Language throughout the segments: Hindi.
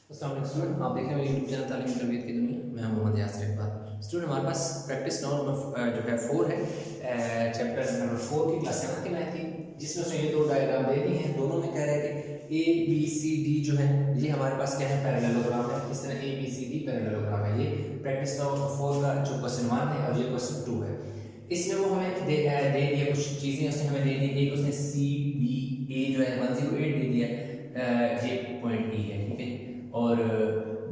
अस्सलाम वालेकुम स्टूडेंट, आप देख रहे हैं मेरे यूट्यूब चैनल तालीम तरबियत की दुनिया। मैं हूं मोहम्मद यासिर इकबाल। स्टूडेंट, हमारे पास प्रैक्टिस नंबर जो है 4 है, चैप्टर नंबर 4 की क्लास 7 की मैथ की, जिसमें उसने ये दो डायग्राम दे दी हैं। दोनों में कह रहे हैं कि ए बी सी डी जो है ये हमारे पास क्या है, पैरेललोग्राम है। इस तरह A B C D parallelogram है। ये प्रैक्टिस नंबर 4 का जो क्वेश्चन 1 है और ये क्वेश्चन 2 है। इसमें वो हमें दे दिया कुछ चीज़ें, उसने हमें दे दी। एक उसने सी बी ए जो है 108 दे दिया, ये पॉइंट ई है, ठीक है। और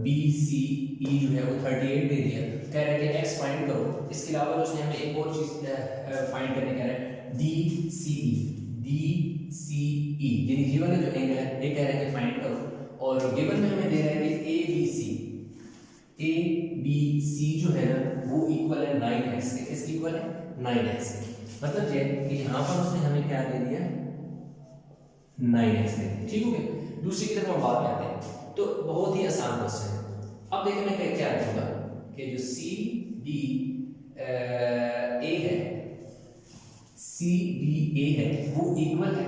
बी सी ई जो है वो 38 दे दिया। कह रहे हैं कि एक्स फाइंड करो। इसके अलावा उसने हमें एक और चीज़ फाइंड करने कह रहा है, डी सी ई, यानी ये वाला जो एंगल है ये कह रहा है कि फाइंड करो। और गिवन में हमें दे रहा है कि ए बी सी जो है ना वो इक्वल है 9x के। किसकी इक्वल है? 9x के। मतलब ये कि यहाँ पर उसने हमें क्या दे दिया, 9x दे दिया, ठीक हो गया। दूसरी की तरफ हम बात करते हैं, तो बहुत ही आसान क्वेश्चन है। अब देखिए मैं क्या रखूंगा कि जो सी बी ए है, सी बी ए है वो इक्वल है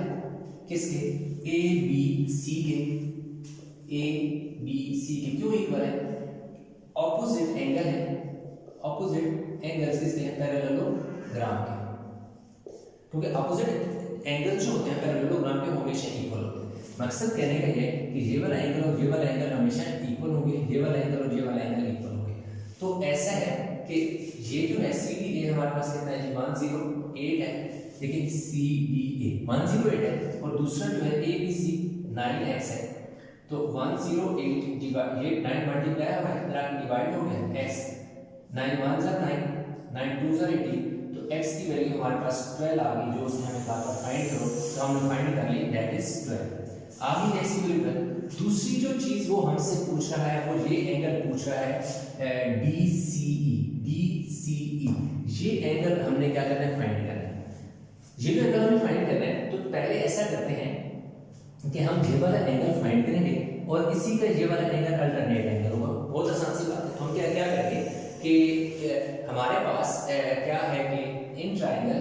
किसके? ए बी सी के। ए बी सी के क्यों इक्वल है? ऑपोजिट एंगल है, ऑपोजिट एंगल्स किसके हैं? पैरेललोग्राम के। क्योंकि ऑपोजिट एंगल जो होते हैं पैरेललोग्राम के हमेशा इक्वल होते हैं। मकसद कहने का ये कि ये वाला एंगल और ये वाला एंगल हमेशा इक्वल होंगे, ये वाला एंगल और ये वाला एंगल इक्वल होंगे। तो ऐसा है कि ये जो है सी डी ए हमारे पास कितना है? 108 है, लेकिन सी बी ए 108 है और दूसरा जो है ए बी सी 9x है। तो 108 ये 9 मल्टीप्लाई हो गया, डिवाइड हो गया x। 9 1 जा 9, 9 2 जा 18, तो x की वैल्यू हमारे पास 12 आ गई, जो उसने हमें कहा था फाइंड करो। तो हमने फाइंड कर ली, दैट इज 12 आगे। x की वैल्यू। दूसरी जो चीज वो हमसे पूछ रहा है वो ये एंगल पूछ रहा है BCE। ये एंगल हमने क्या करना है? फाइंड करना है। ये जो एंगल हमें फाइंड करना है, तो पहले ऐसा करते हैं कि हम ये वाला एंगल फाइंड करेंगे और इसी का ये वाला एंगल अल्टरनेट एंगल होगा। बहुत आसान सी बात है। तो हम क्या क्या करेंगे कि हमारे पास क्या है कि इन ट्रायंगल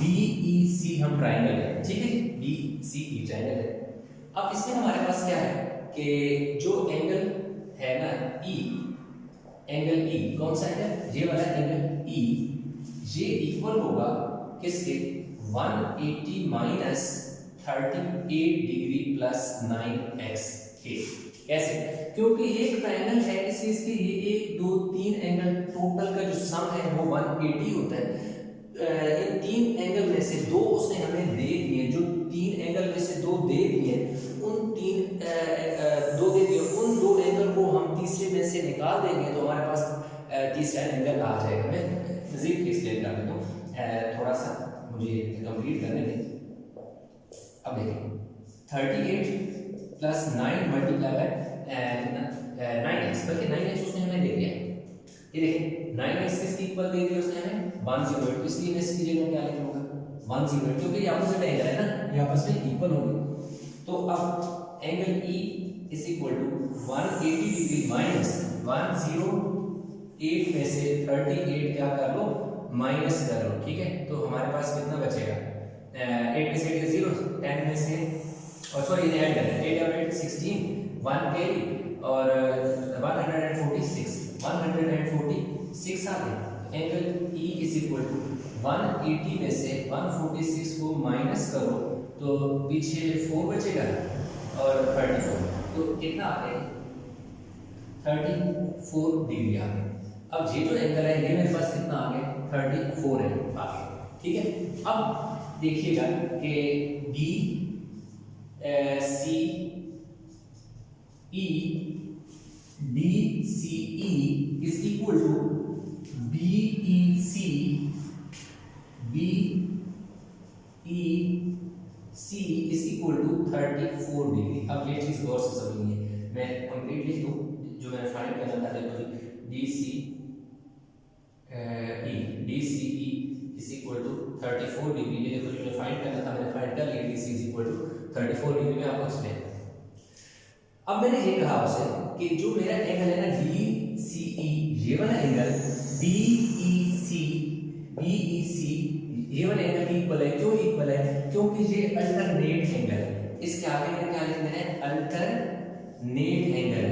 BEC हम ट्रायंगल है, ठीक है। BCE ट्रायंगल है। अब इसमें हमारे पास क्या है कि जो एंगल है ना E, एंगल E कौन सा एंगल? ये वाला एंगल E, ये इक्वल होगा किसके? 180 माइनस 38 डिग्री प्लस 9x के। कैसे? क्योंकि एक ट्रायंगल है इस चीज की, ये 1 2 3 एंगल टोटल का जो सम है वो 180 होता है। इन 3 एंगल में से 2 उसने हमें दे दिए, जो 3 एंगल में से 2 दे दिए, उन 2 दे दिए, उन 2 एंगल को हम तीसरे में से निकाल देंगे तो हमारे पास तीसरा एंगल आ जाएगा। मैं मजीद एक्सप्लेन कर देता हूँ, थोड़ा सा मुझे कंप्लीट करने दें। अब देखिए 38 प्लस 9 मल्टीप्लाई बाय कितना 9x, बल्कि 9x उसने हमें दे दिया। ये देखिए 9x किसकी इक्वल दे दिया उसने हमें? 108। इसलिए मैं इसकी जगह क्या लिखूंगा? 108, क्योंकि ये ऑपोजिट एंगल है ना, ये आपस में इक्वल होंगे। तो अब angle E is equal to 180 degree minus 108 में से 38 क्या कर लो? माइनस कर लो, ठीक है। तो हमारे पास कितना बचेगा? 8 में से 8 0, 10 में से, और सॉरी ये ऐड करना है, 8 और 8 16, 1 कैरी और 146 आ गया। Angle E is equal to 180 में से 146 को माइनस करो तो पीछे 4 बचेगा और 34, तो कितना आ गया? 34 डिग्री आ गया। अब ये जो एंगल है ये मेरे पास कितना आ गया? 34 है आ गया, ठीक है। अब देखिएगा कि B C E D C E is equal to BEC is equal to 34 degree. अब ये चीज गौर से समझिए, मैं कंप्लीट लिख दूं जो मैंने फाइंड करना था। देखो DCE is equal to 34 degree. ये देखो जो मैं फाइंड करना था मैंने फाइंड कर लिया, DC is equal to 34 degree में आपको एक्सप्लेन। अब मैंने ये कहा आपसे कि जो मेरा एंगल है ना DCE, ये वाला एंगल BEC ये वाले एंगल की इक्वल है। क्यों इक्वल है? क्योंकि ये अल्टरनेट एंगल है। इसके आगे मैंने क्या लिख देना है? Alternate angle.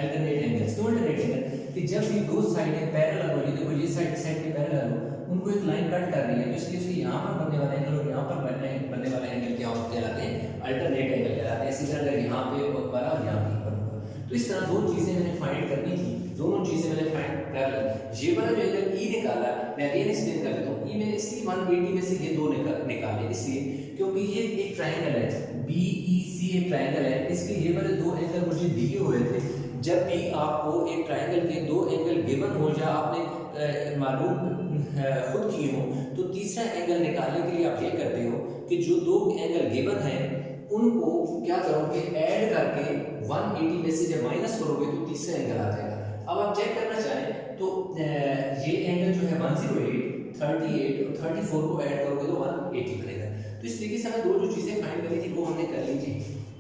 अल्टरनेट एंगल्स क्यों अल्टरनेट एंगल? कि जब भी दो साइडें पैरेलल हो, देखो ये साइड के पैरेलल हो, उनको एक लाइन कट कर रही है, तो इसलिए उसके यहाँ पर बनने वाला एंगल और यहाँ पर बनने वाला एंगल क्या होते हैं? अल्टरनेट एंगल कहलाते हैं। इसी तरह अगर यहाँ पे वाला और यहाँ पे तो इस तरह दो चीजें मैंने फाइंड करनी थी, दोनों चीजें मैंने फाइंड कर ली। ये वाला जो एंगल ई निकाला, मैं अगेन एक्सप्लेन कर देता हूँ। ई मैंने इसलिए 180 में से ये दो निकाले, इसलिए क्योंकि ये एक ट्रायंगल है, बीईसी एक ट्रायंगल है, इसके ये वाले दो एंगल मुझे दिए हुए थे। जब भी आपको एक ट्रायंगल के दो एंगल गिवन हो या आपने मालूम खुद किए हो, तो तीसरा एंगल निकालने के लिए आप ये करते हो कि जो दो एंगल गिवन है उनको क्या करोगे? ऐड करके 180 में से जब माइनस करोगे तो तीसरा एंगल आ जाएगा। अब आप चेक करना चाहें तो ये एंगल जो है 108, 38 और 34 को ऐड करोगे तो 180 बनेगा। तो इस तरीके से हमें दो जो चीजें फाइंड करनी थी वो हमने कर ली थी।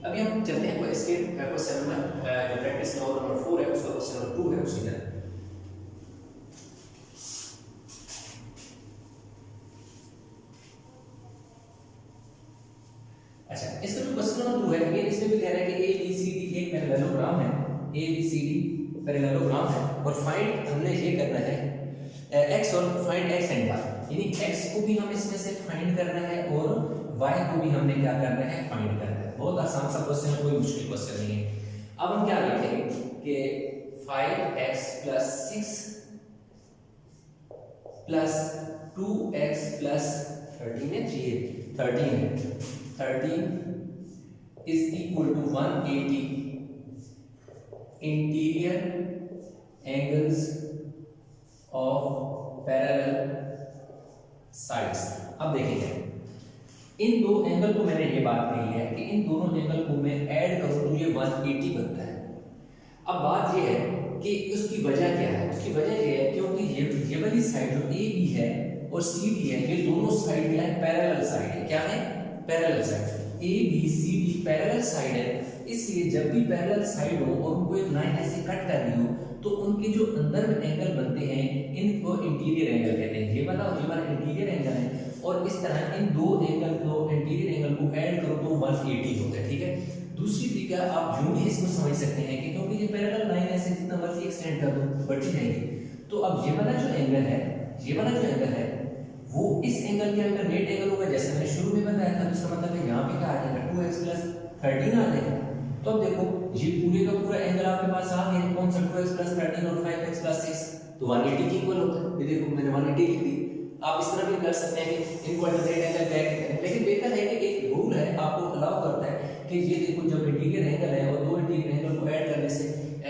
अभी हम चलते हैं इसके क्वेश्चन में, जो प्रैक्टिस नंबर 4 है उसका क्वेश्चन नंबर 2 है उसी तरह। अच्छा, इसका जो क्वेश्चन नंबर 2 है, अगेन इसमें भी कह रहा है कि ABCD एक पैरेललोग्राम है, ABCD पैरेललोग्राम है और फाइंड हमने ये करना है x और फाइंड x एंड y, यानी x को भी हम इसमें से फाइंड करना है और y को भी हमने क्या करना है? फाइंड करना है। बहुत आसान सा क्वेश्चन है, कोई मुश्किल क्वेश्चन नहीं है। अब हम क्या लिखेंगे कि 5x + 6 + 2x + 13 is equal to 180 interior angles of parallel sides। अब देखिए, इन दो एंगल को मैंने ये बात कही है कि इन दोनों एंगल को मैं ऐड करूं तो ये 180 बनता है। अब बात ये है कि उसकी वजह क्या है? उसकी वजह ये है क्योंकि ये वाली साइड जो AB है और CD है, ये दोनों साइड क्या है? पैरेलल साइड है। क्या है? Parallel side. ABCD parallel side है, इसलिए जब भी पैरेलल साइड हो और उनको एक लाइन ऐसे कट करनी हो तो उनके जो अंदर में एंगल बनते हैं इनको इंटीरियर एंगल कहते हैं। ये वाला और ये वाला इंटीरियर एंगल है और इस तरह इन दो एंगल को, इंटीरियर एंगल को ऐड करो तो 180 होता है। ठीक है, दूसरी तरीका आप यूं भी इसको समझ सकते हैं कि क्योंकि ये पैरेलल लाइन ऐसे जितना मर्जी एक्सटेंड कर दो बढ़ती जाएगी, तो अब ये वाला जो एंगल है, ये वाला जो एंगल है वो इस एंगल के अंदर नेट एंगल होगा, जैसे मैंने शुरू में बताया था। तो इसका मतलब है यहाँ पे क्या आ जाएगा? 2x + 13 आ जाएगा। तो अब देखो ये पूरे का पूरा एंगल आपके पास आ गया, कौन सा? 2x + 13 और 5x + 6, तो 180 के इक्वल होता है। ये देखो मैंने 180 लिख दी। आप इस तरह भी कर सकते हैं कि इनको अल्टरनेट एंगल करें, लेकिन बेहतर है कि एक रूल है आपको अलाउ करता है कि ये देखो जब इंटीरियर एंगल है और दो इंटीरियर एंगल को ऐड करने से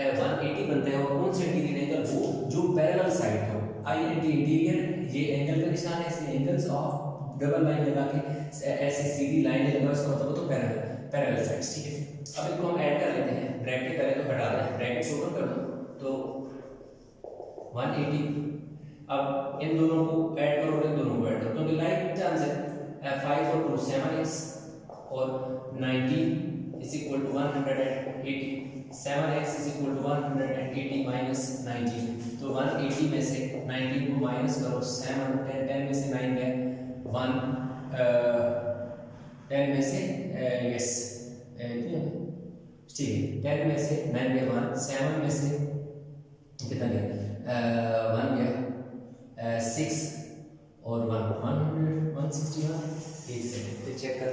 180 बनता है। और कौन सा इंटीरियर एंगल? वो जो पैरेलल साइड है। इंटीरियर ये एंगल का निशान है, इसलिए एंगल्स ऑफ डबल लाइन लगा के ऐसे सीधी लाइन लगा, इसका मतलब तो पैरेलल साइड्स। ठीक है, अब इनको हम ऐड कर लेते हैं। ब्रैकेट पहले तो हटा दें, ब्रैकेट ओपन कर दो तो 180। अब इन दोनों को ऐड करो, इन दोनों को ऐड करो, क्योंकि लाइक चांस है 5 और 2 7x और 90 = 180। 7x = 180 - 90, तो 180 में से 90 को माइनस करो, 7 10 में से 9 गए 1 10 में से यस ठीक है, 10 में से 9 गए 1, 7 में से कितना गया 1 गया 6 और 161। एक सेकंड तो चेक कर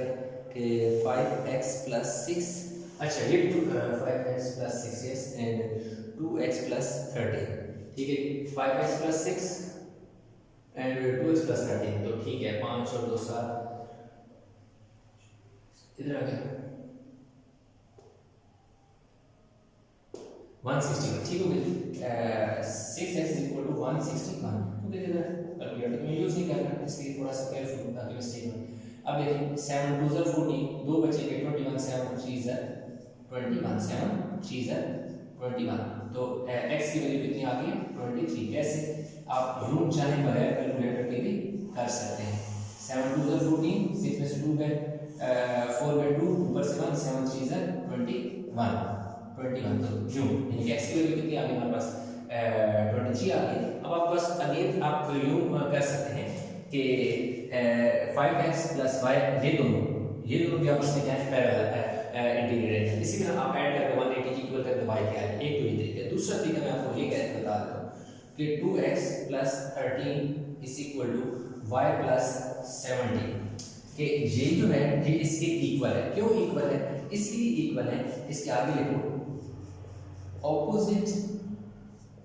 कि 5x + 6, अच्छा ये 5x + 6 यस एंड 2x + 13। ठीक है, 5x + 6 एंड 2x + 13, तो ठीक है 5 और 2 7 इधर आ गया 161। ठीक हो गया, 6x = 161। तो इधर कैलकुलेटर में यूज नहीं करना, इसलिए थोड़ा सा केयरफुल ताकि मिस्टेक ना। अब देखिए 7 2 * 14, दो बचे के 21, 7 3 = 21, 7 3 = 21, तो x की वैल्यू कितनी आ गई? 23। कैसे? आप यूं चाहे बगैर कैलकुलेटर के भी कर सकते हैं। 7 2 * 14, 6 में से 2 गए 4 गए 2, ऊपर से 1, 7 3 = 21, तो यूं यानी x की वैल्यू कितनी आ गई हमारे पास? 23 आ गई। अब आप बस अगेन आप यूं कर सकते हैं कि 5x प्लस वाई ये दोनों भी आपस में क्या है, पैरेलल इंटीग्रेटेड है। इसी तरह आप ऐड करके 180 की इक्वल करके y क्या है, एक तो ये तरीका है। दूसरा तरीका मैं आपको ये कहकर बता रहा हूँ कि 2x plus 13 is equal to y plus 17 कि ये जो है ये इसके इक्वल है। क्यों इक्वल है? इसलिए इक्वल है, इसके आगे लिखो ऑपोजिट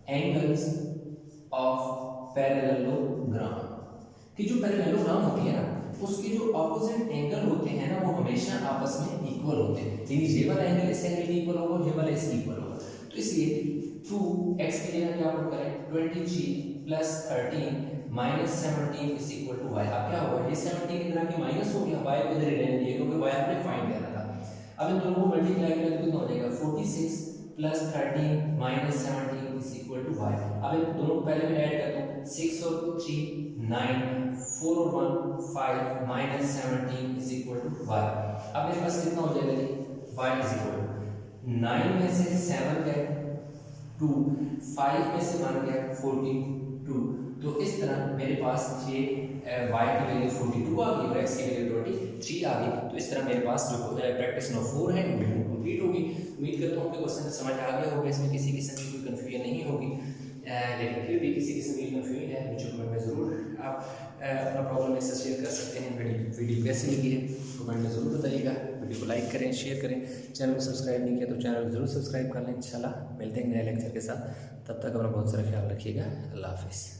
एंगल्स ऑफ पैरेललोग्राम कि जो पैरेललोग्राम होती है ना उसके जो ऑपोजिट एंगल होते हैं ना वो हमेशा आपस में इक्वल होते हैं। यानी ये वाला एंगल इस एंगल के इक्वल होगा, ये वाला इसके इक्वल होगा। तो इसलिए 2x की जगह क्या पुट करें, 23 plus 13 minus 17 is equal to y। अब क्या होगा, ये 17 की तरह की माइनस हो गया, y को इधर ही रहने दिया क्योंकि y आपने फाइंड करना था। अब इन दोनों को मल्टीप्लाई करें तो कितना हो जाएगा, 46 plus 13 minus 17 is equal to y। अब इन दोनों को पहले मैं ऐड करता हूँ, 6 और 3 9, 4 और 1 5 minus 17 is equal to y। अब मेरे पास कितना हो जाएगा जी, y इज इक्वल टू 9 में से 7 गए 2, 5 में से 1 गया 42। तो इस तरह मेरे पास ये y की वैल्यू 42 आ गई और x की वैल्यू 23 आ गई। तो इस तरह मेरे पास जो प्रैक्टिस नंबर 4 है वो कंप्लीट होगी। उम्मीद करता हूँ कि क्वेश्चन समझ आ गया होगा, इसमें किसी किस्म की कोई कन्फ्यूजन नहीं होगी। लेकिन फिर भी किसी किस्म की कन्फ्यूजन है मुझे कमेंट में ज़रूर आप अपना प्रॉब्लम मेरे साथ शेयर कर सकते हैं। वीडियो कैसी लगी है कमेंट में ज़रूर बताइएगा। वीडियो को लाइक करें, शेयर करें। चैनल को सब्सक्राइब नहीं किया तो चैनल को ज़रूर सब्सक्राइब कर लें। इंशाल्लाह मिलते हैं नए लेक्चर के साथ, तब तक अपना बहुत सारा ख्याल रखिएगा। अल्लाह हाफिज़।